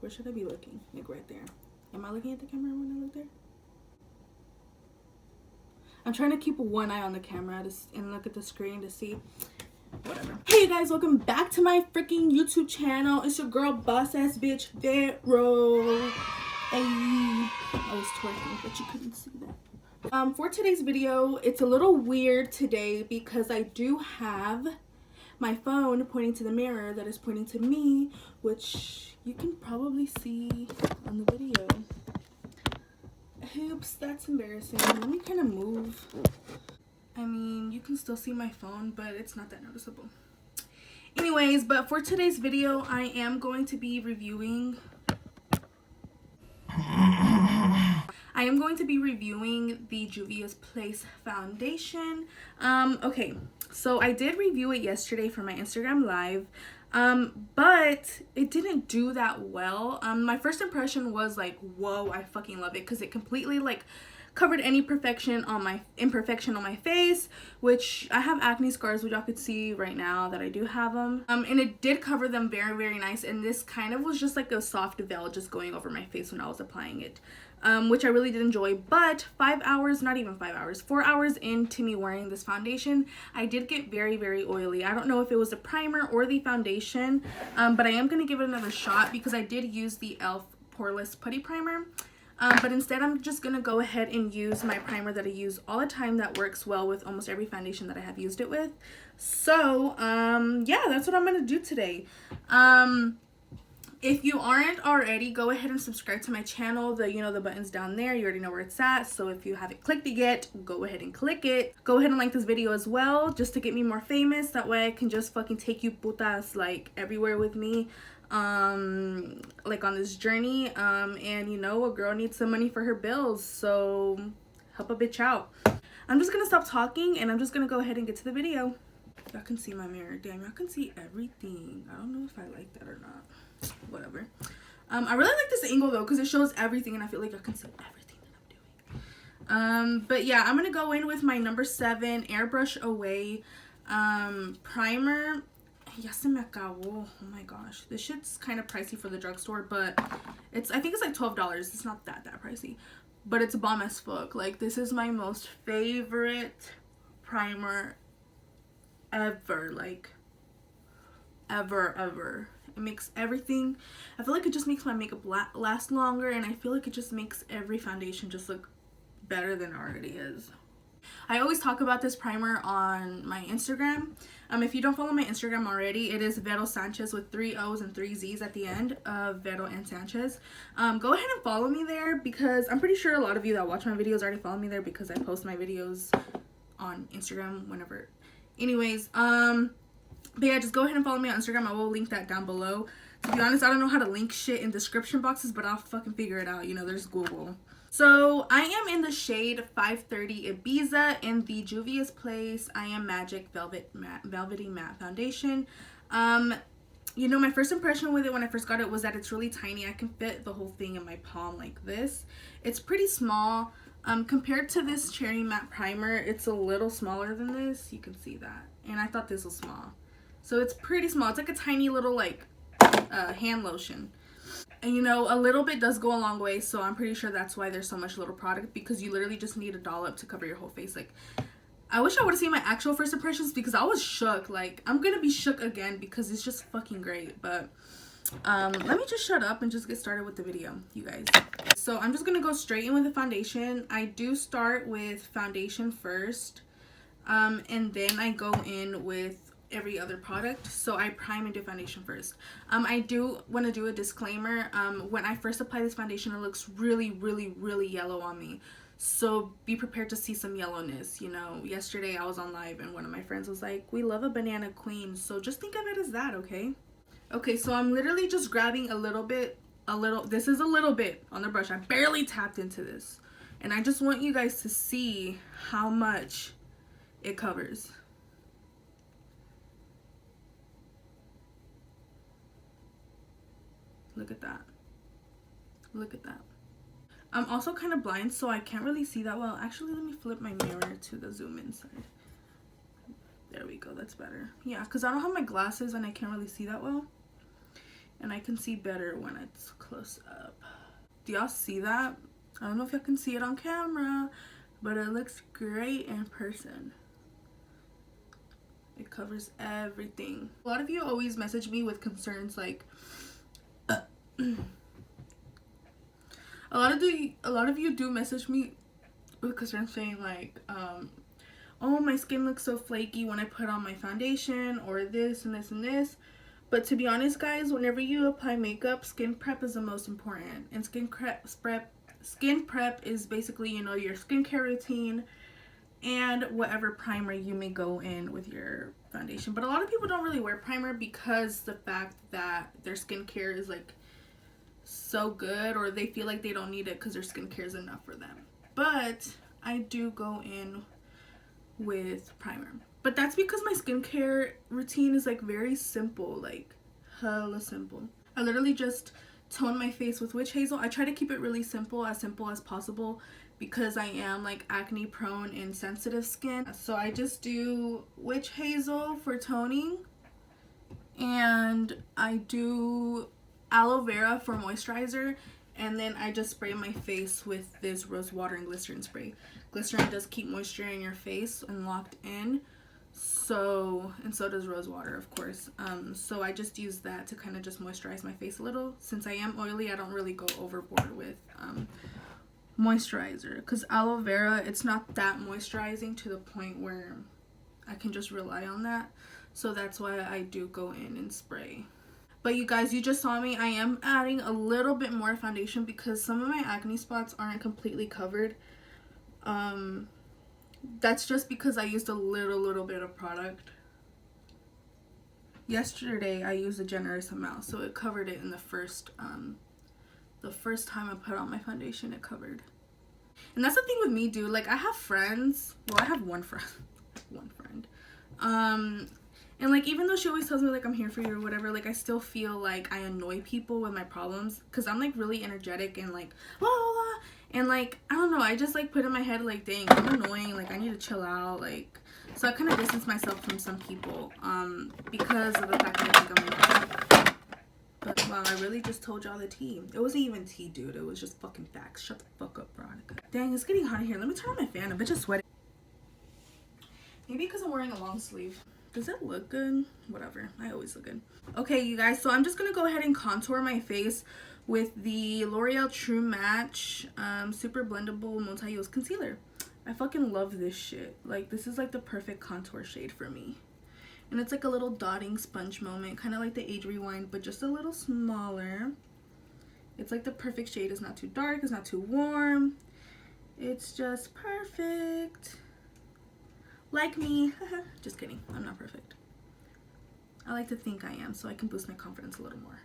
Where should I be looking? Like right there. Am I looking at the camera when I look there? I'm trying to keep one eye on the camera and look at the screen to see. Whatever. Hey you guys, welcome back to my freaking YouTube channel. It's your girl, boss ass bitch, Vero. Hey, I was twerking, but you couldn't see that. For today's video, it's a little weird today because I do have my phone pointing to the mirror that is pointing to me, which you can probably see on the video. Oops, that's embarrassing. Let me kind of move. I mean, you can still see my phone, but it's not that noticeable. Anyways, but for today's video, I am going to be reviewing the Juvia's Place foundation. Okay, so I did review it yesterday for my Instagram live, but it didn't do that well. My first impression was like, whoa, I fucking love it, because it completely like covered any imperfection on my face, which I have acne scars, which y'all could see right now that I do have them, and it did cover them very, very nice. And this kind of was just like a soft veil just going over my face when I was applying it, which I really did enjoy. But 4 hours into me wearing this foundation, I did get very, very oily. I don't know if it was the primer or the foundation, but I am going to give it another shot because I did use the e.l.f. Poreless Putty Primer. But instead, I'm just going to go ahead and use my primer that I use all the time that works well with almost every foundation that I have used it with. So, yeah, that's what I'm going to do today. If you aren't already, go ahead and subscribe to my channel. The button's down there. You already know where it's at. So if you haven't clicked it yet, go ahead and click it. Go ahead and like this video as well, just to get me more famous. That way I can just fucking take you putas like everywhere with me. Like on this journey, and you know, a girl needs some money for her bills, so help a bitch out. I'm just gonna stop talking and I'm just gonna go ahead and get to the video. Y'all can see my mirror. Damn, y'all can see everything. I don't know if I like that or not. Whatever. I really like this angle though, because it shows everything and I feel like y'all can see everything that I'm doing. But yeah, I'm gonna go in with my number 7 Airbrush Away primer. Ya se me acabó. Oh my gosh, this shit's kind of pricey for the drugstore, but I think it's like $12. It's not that pricey, but it's bomb as fuck. Like, this is my most favorite primer ever, like ever. It makes everything, I feel like it just makes my makeup last longer, and I feel like it just makes every foundation just look better than it already is. I always talk about this primer on my Instagram. If you don't follow my Instagram already, it is Vero Sanchez with 3 O's and 3 Z's at the end of Vero and Sanchez. Go ahead and follow me there, because I'm pretty sure a lot of you that watch my videos already follow me there, because I post my videos on Instagram whenever. Anyways, but yeah, just go ahead and follow me on Instagram. I will link that down below. To be honest, I don't know how to link shit in description boxes, but I'll fucking figure it out. You know, there's Google. So I am in the shade 530 Ibiza in the Juvia's Place I Am Magic Velvety Matte Foundation. You know, my first impression with it when I first got it was that it's really tiny. I can fit the whole thing in my palm like this. It's pretty small. Compared to this Cherry Matte Primer, it's a little smaller than this. You can see that. And I thought this was small. So it's pretty small. It's like a tiny little like hand lotion. And you know, a little bit does go a long way, so I'm pretty sure that's why there's so much little product, because you literally just need a dollop to cover your whole face. Like, I wish I would have seen my actual first impressions, because I was shook. Like, I'm gonna be shook again because it's just fucking great. But let me just shut up and just get started with the video, you guys. So I'm just gonna go straight in with the foundation. I do start with foundation first, and then I go in with every other product. So I prime and do foundation first. I do want to do a disclaimer. When I first apply this foundation, it looks really, really, really yellow on me. So be prepared to see some yellowness. You know, yesterday I was on live and one of my friends was like, "We love a banana queen." So just think of it as that, okay? Okay, so I'm literally just grabbing this is a little bit on the brush. I barely tapped into this. And I just want you guys to see how much it covers. Look at that. Look at that. I'm also kind of blind, so I can't really see that well. Actually, let me flip my mirror to the zoom in side. There we go. That's better. Yeah, because I don't have my glasses and I can't really see that well. and I can see better when it's close up. Do y'all see that? I don't know if y'all can see it on camera, but it looks great in person. It covers everything. A lot of you always message me with concerns like a lot of you do message me with concerns saying like oh, my skin looks so flaky when I put on my foundation, or this and this and this. But to be honest, guys, whenever you apply makeup, skin prep is the most important. And skin prep is basically, you know, your skincare routine and whatever primer you may go in with your foundation. But a lot of people don't really wear primer because the fact that their skincare is like so good, or they feel like they don't need it because their skincare is enough for them. But I do go in with primer, but that's because my skincare routine is like very simple, like hella simple. I literally just tone my face with witch hazel. I try to keep it really simple as possible, because I am like acne prone and sensitive skin. So I just do witch hazel for toning, and I do aloe vera for moisturizer, and then I just spray my face with this rose water and glycerin spray. Glycerin does keep moisture in your face and locked in, so does rose water, of course. So I just use that to kind of just moisturize my face a little. Since I am oily, I don't really go overboard with moisturizer, because aloe vera, it's not that moisturizing to the point where I can just rely on that. So that's why I do go in and spray. But you guys, you just saw me. I am adding a little bit more foundation because some of my acne spots aren't completely covered. That's just because I used a little bit of product. Yesterday I used a generous amount, so it covered it in the first time I put on my foundation. It covered. And that's the thing with me, dude. Like, I have friends. Well, I have one friend. And like, even though she always tells me like I'm here for you or whatever, like I still feel like I annoy people with my problems, because I'm like really energetic and like blah, blah, blah. And like, I don't know, I just like put in my head like, dang, I'm annoying, like I need to chill out. Like, so I kind of distance myself from some people because of the fact that I think I'm annoying. But wow, I really just told y'all the tea. It wasn't even tea, dude. It was just fucking facts. Shut the fuck up, Veronica. Dang, it's getting hot in here. Let me turn on my fan. I'm just sweating. Maybe because I'm wearing a long sleeve. Does it look good? Whatever. I always look good. Okay, you guys. So I'm just going to go ahead and contour my face with the L'Oreal True Match Super Blendable Multi-Use Concealer. I fucking love this shit. Like, this is like the perfect contour shade for me. And it's like a little dotting sponge moment. Kind of like the Age Rewind, but just a little smaller. It's like the perfect shade. It's not too dark. It's not too warm. It's just perfect. Like me. Just kidding. I'm not perfect. I like to think I am, so I can boost my confidence a little more.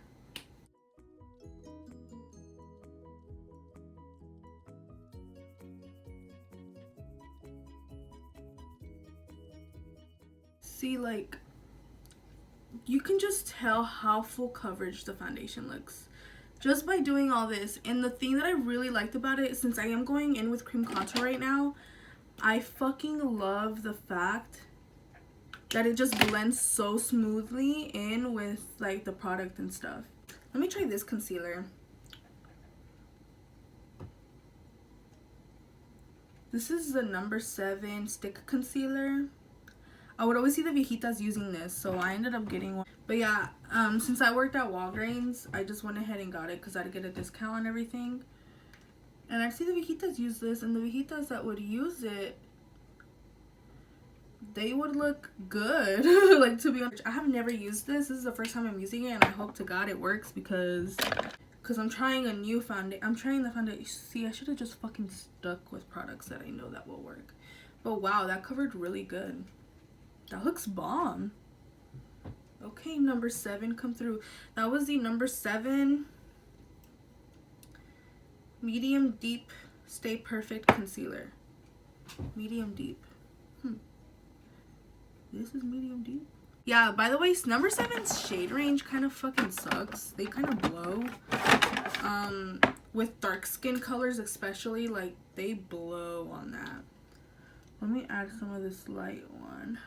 See, like, you can just tell how full coverage the foundation looks just by doing all this. And the thing that I really liked about it, since I am going in with cream contour right now, I fucking love the fact that it just blends so smoothly in with like the product and stuff. Let me try this concealer. This is the number 7 stick concealer. I would always see the viejitas using this, so I ended up getting one. But yeah, since I worked at Walgreens, I just went ahead and got it because I had to get a discount and everything. And I see the viejitas use this, and the viejitas that would use it, they would look good. Like, to be honest, I have never used this. This is the first time I'm using it, and I hope to God it works because I'm trying a new foundation. I'm trying the foundation. See, I should have just fucking stuck with products that I know that will work. But wow, that covered really good. That looks bomb. Okay, number 7, come through. That was the number 7 medium deep stay perfect concealer. Medium deep. This is medium deep. Yeah, by the way, number 7's shade range kind of fucking sucks. They kind of blow. With dark skin colors especially, like, they blow on that. Let me add some of this light one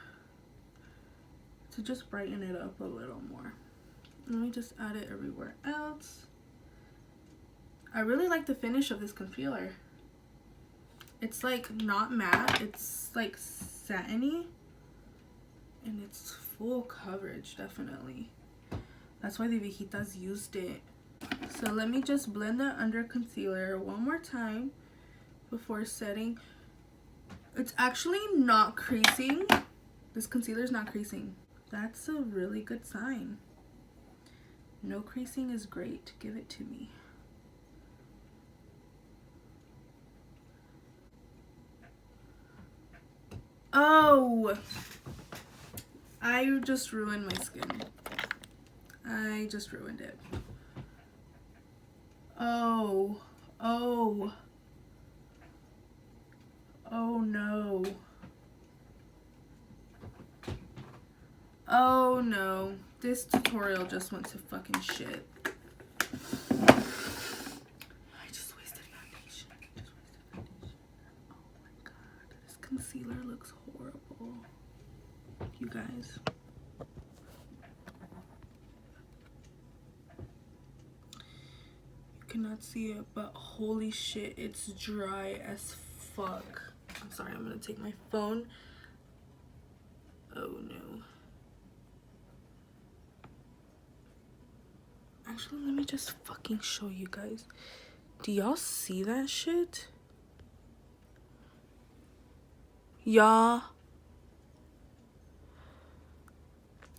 to just brighten it up a little more. Let me just add it everywhere else. I really like the finish of this concealer. It's like not matte, it's like satiny, and it's full coverage, definitely. That's why the viejitas used it. So let me just blend the under concealer one more time before setting. It's actually not creasing. This concealer is not creasing. That's a really good sign. No creasing is great. Give it to me. Oh, I just ruined my skin. I just ruined it. Oh, oh, oh no. Oh no, this tutorial just went to fucking shit. I just wasted foundation. Oh my god, this concealer looks horrible. You guys. You cannot see it, but holy shit, it's dry as fuck. I'm sorry, I'm gonna take my phone. Oh no. Actually, let me just fucking show you guys. Do y'all see that shit? Y'all,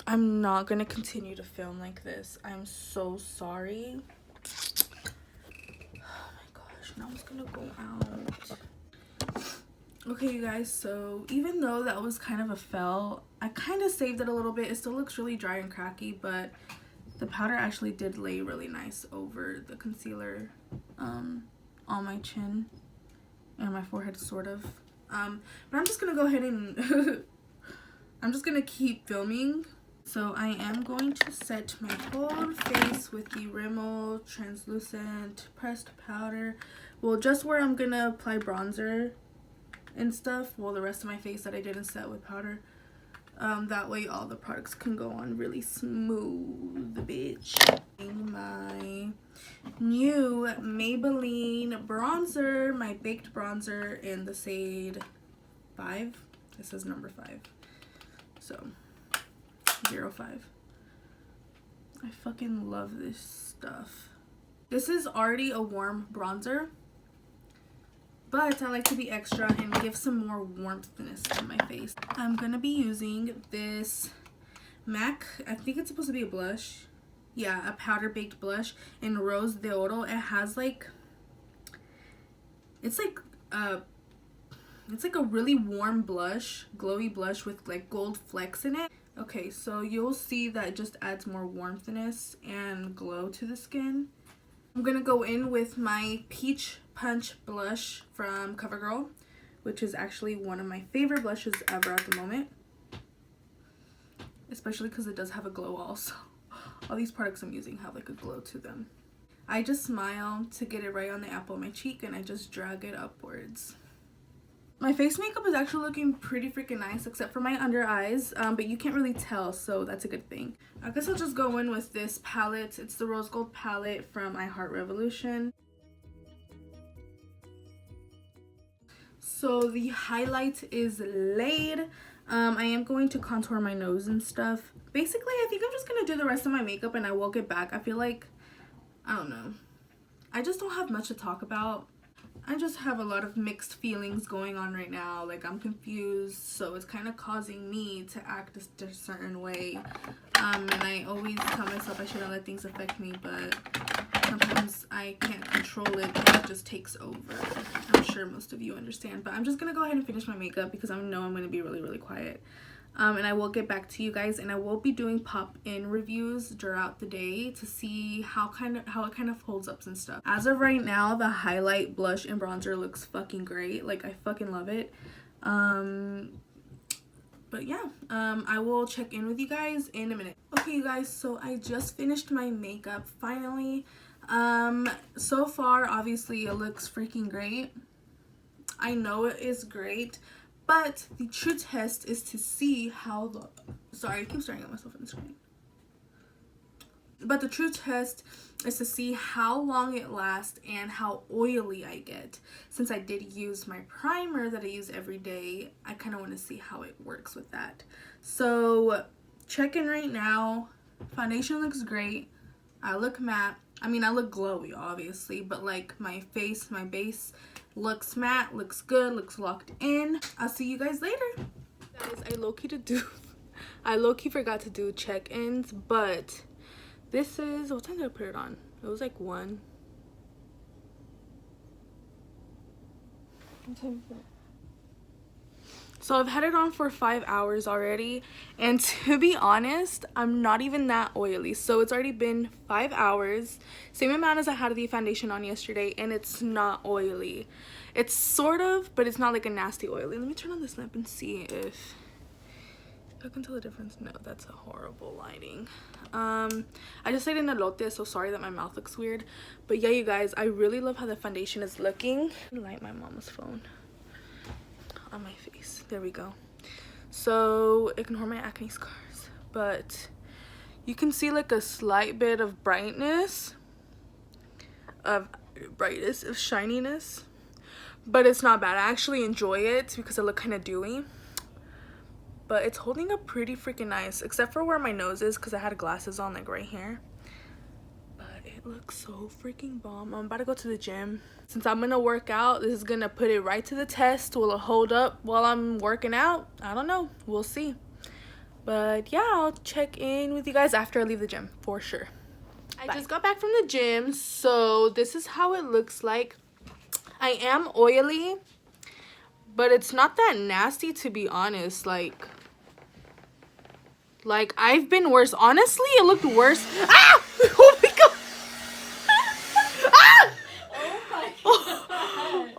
I'm not gonna continue to film like this. I'm so sorry. Oh my gosh, now it's gonna go out. Okay, you guys, so even though that was kind of a fail, I kind of saved it a little bit. It still looks really dry and cracky, but the powder actually did lay really nice over the concealer on my chin and my forehead, sort of. But I'm just gonna go ahead and I'm just gonna keep filming. So I am going to set my whole face with the Rimmel translucent pressed powder. Well, just where I'm gonna apply bronzer and stuff. Well, the rest of my face that I didn't set with powder. That way all the products can go on really smooth, bitch. My new Maybelline bronzer, my baked bronzer in the shade 5. This is number 5. So 05. I fucking love this stuff. This is already a warm bronzer, but I like to be extra and give some more warmthness to my face. I'm gonna be using this MAC, I think it's supposed to be a blush. Yeah, a powder baked blush in Rose de Oro. It has like, it's like a really warm blush, glowy blush with like gold flecks in it. Okay, so you'll see that it just adds more warmthness and glow to the skin. I'm gonna go in with my Peach Punch blush from CoverGirl, which is actually one of my favorite blushes ever at the moment, especially because it does have a glow also. All these products I'm using have like a glow to them. I just smile to get it right on the apple of my cheek and I just drag it upwards. My face makeup is actually looking pretty freaking nice except for my under eyes, but you can't really tell, so that's a good thing. I guess I'll just go in with this palette. It's the Rose Gold palette from I Heart Revolution. So the highlight is laid. I am going to contour my nose and stuff. Basically, I think I'm just gonna do the rest of my makeup and I will get back. I feel like, I don't know, I just don't have much to talk about. I just have a lot of mixed feelings going on right now. Like, I'm confused, so it's kind of causing me to act a certain way. And I always tell myself I shouldn't let things affect me, but sometimes I can't control it and it just takes over. I'm sure most of you understand, but I'm just gonna go ahead and finish my makeup because I know I'm gonna be really, really quiet. And I will get back to you guys, and I will be doing pop-in reviews throughout the day to see how it kind of holds up and stuff. As of right now, the highlight, blush, and bronzer looks fucking great. Like, I fucking love it. But yeah, I will check in with you guys in a minute. Okay, you guys, so I just finished my makeup finally. So far, obviously, it looks freaking great. I know it is great. But the true test is to see how the... Sorry, I keep staring at myself in the screen. But the true test is to see how long it lasts and how oily I get. Since I did use my primer that I use every day, I kind of want to see how it works with that. So check in right now. Foundation looks great. I look matte. I mean, I look glowy obviously, but like my face, my base looks matte, looks good, looks locked in. I'll see you guys later. Guys, I low-key forgot to do check-ins, but this is, what time did I put it on? It was like 1. So I've had it on for 5 hours already, and to be honest, I'm not even that oily. So it's already been 5 hours, same amount as I had the foundation on yesterday, and it's not oily. It's sort of, but it's not like a nasty oily. Let me turn on this lamp and see if I can tell the difference. No, that's a horrible lighting. I just stayed in elote, so sorry that my mouth looks weird. But yeah, you guys, I really love how the foundation is looking. Light my mama's phone on my face. There we go. So ignore my acne scars, but you can see like a slight bit of brightness, of shininess, but it's not bad. I actually enjoy it because I look kind of dewy. But it's holding up pretty freaking nice, except for where my nose is because I had glasses on like right here. But it looks so freaking bomb. I'm about to go to the gym. Since I'm gonna work out, this is gonna put it right to the test. Will it hold up while I'm working out? I don't know. We'll see. But yeah, I'll check in with you guys after I leave the gym for sure. Bye. I just got back from the gym, so this is how it looks like. I am oily, but it's not that nasty, to be honest. Like I've been worse. Honestly, it looked worse. Ah! Oh my god. Ah!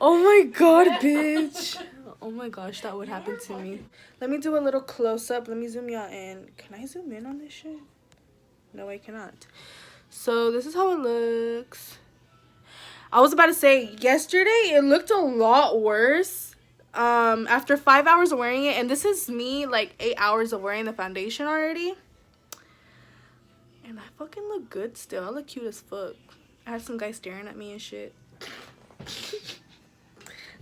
Oh my god, bitch. Oh my gosh, that would happen to me. Let me do a little close up. Let me zoom y'all in. Can I zoom in on this shit? No, I cannot. So this is how it looks. I was about to say, yesterday it looked a lot worse. After 5 hours of wearing it, and this is me like 8 hours of wearing the foundation already, and I fucking look good still. I look cute as fuck. I had some guy staring at me and shit.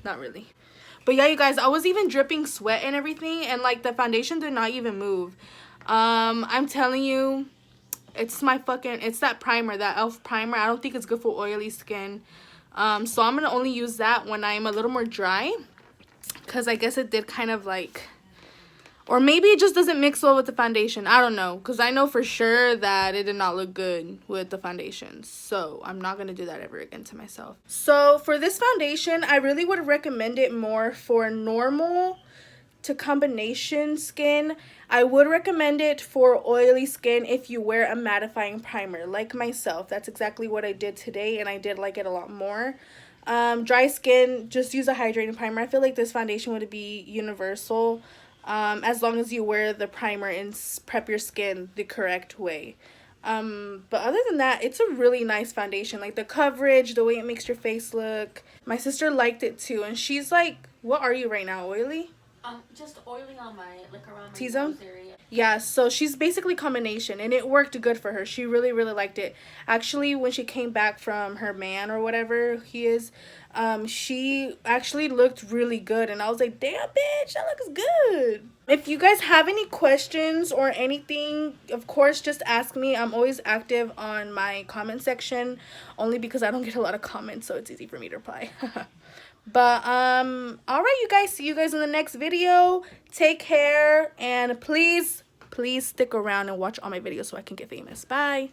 Not really, but yeah, you guys, I was even dripping sweat and everything, and like the foundation did not even move. I'm telling you, it's that primer, that elf primer. I don't think it's good for oily skin, so I'm gonna only use that when I'm a little more dry. Because I guess it did kind of like, or maybe it just doesn't mix well with the foundation. I don't know. Because I know for sure that it did not look good with the foundation. So I'm not going to do that ever again to myself. So for this foundation, I really would recommend it more for normal to combination skin. I would recommend it for oily skin if you wear a mattifying primer like myself. That's exactly what I did today, and I did like it a lot more. Dry skin, just use a hydrating primer. I feel like this foundation would be universal, as long as you wear the primer and prep your skin the correct way. But other than that, it's a really nice foundation. Like the coverage, the way it makes your face look. My sister liked it too, and she's like, what are you right now, oily? Just oily on my, like around my T-zone? nose area. Yeah, so she's basically combination, and it worked good for her. She really, really liked it. Actually, when she came back from her man or whatever he is, she actually looked really good, and I was like, damn, bitch, that looks good. If you guys have any questions or anything, of course, just ask me. I'm always active on my comment section, only because I don't get a lot of comments, so it's easy for me to reply. But all right, you guys, see you guys in the next video. Take care, and please stick around and watch all my videos so I can get famous. Bye.